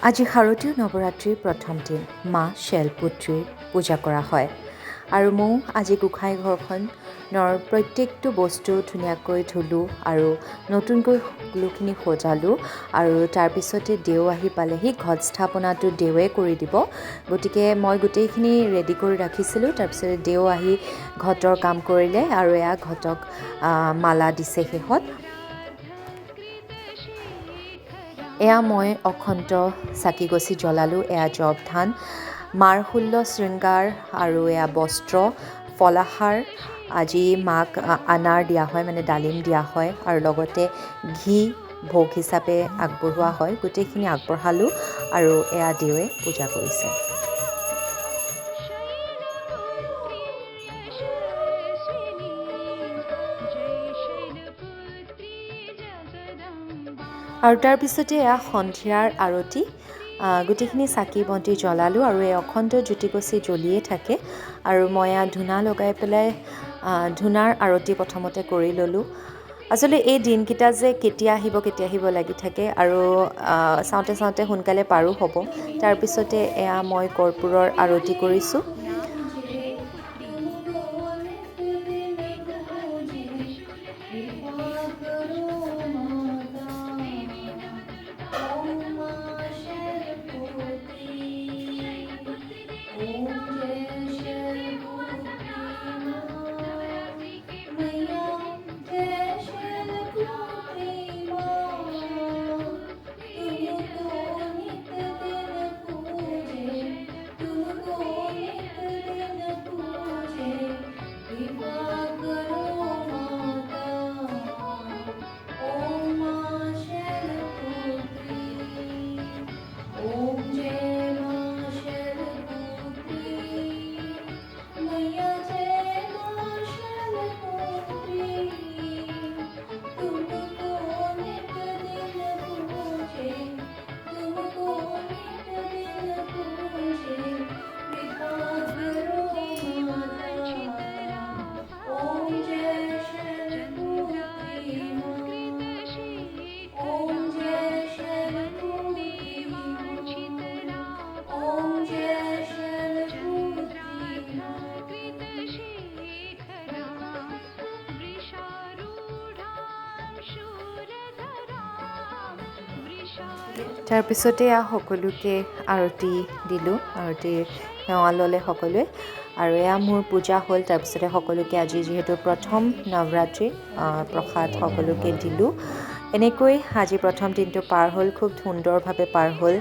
আজি শাৰদীয় নৱৰাত্ৰিৰ প্ৰথম দিন মা শৈলপুত্ৰীৰ পূজা কৰা হয় আৰু মই আজি গোসাঁই ঘৰখনৰ প্ৰত্যেকটো বস্তু ধুনীয়াকৈ ধুলোঁ আৰু নতুনকৈ সকলোখিনি সজালোঁ আৰু তাৰপিছতে দেও আহি পালেহি। ঘট স্থাপনাটো দেৱে কৰি দিব, গতিকে মই গোটেইখিনি ৰেডি কৰি ৰাখিছিলোঁ। তাৰপিছতে দেও আহি ঘটৰ কাম কৰিলে আৰু এয়া ঘটক মালা দিছে শেষত। এয়া মই অখণ্ড চাকি গছি জ্বলালোঁ। এয়া জপধান, মাৰ 16 শৃংগাৰ আৰু এয়া বস্ত্ৰ, ফলাহাৰ। আজি মাক আনাৰ দিয়া হয়, মানে ডালিম দিয়া হয় আৰু লগতে ঘি ভোগ হিচাপে আগবঢ়োৱা হয়। গোটেইখিনি আগবঢ়ালোঁ আৰু এয়া দেৱে পূজা কৰিছে। আৰু তাৰপিছতে এয়া সন্ধিয়াৰ আৰতি। গোটেইখিনি চাকি বন্তি জ্বলালোঁ আৰু এই অখণ্ড জ্যোতি গছি জ্বলিয়ে থাকে আৰু মই এয়া ধূনা লগাই পেলাই ধূনাৰ আৰতি প্ৰথমতে কৰি ল'লোঁ। আচলতে এই দিনকেইটা যে কেতিয়া আহিব লাগি থাকে আৰু চাওঁতে চাওঁতে সোনকালে পাৰো হ'ব। তাৰপিছতে এয়া মই কৰ্পূৰৰ আৰতি কৰিছোঁ। তাৰপিছতে সকলোকে আৰতি দিলোঁ, আৰতিৰ সেৱা ল'লে সকলোৱে আৰু এয়া মোৰ পূজা হ'ল। তাৰপিছতে সকলোকে আজি যিহেতু প্ৰথম নৱৰাত্ৰি প্ৰসাদ সকলোকে দিলোঁ। এনেকৈ আজি প্ৰথম দিনটো পাৰ হ'ল, খুব সুন্দৰভাৱে পাৰ হ'ল।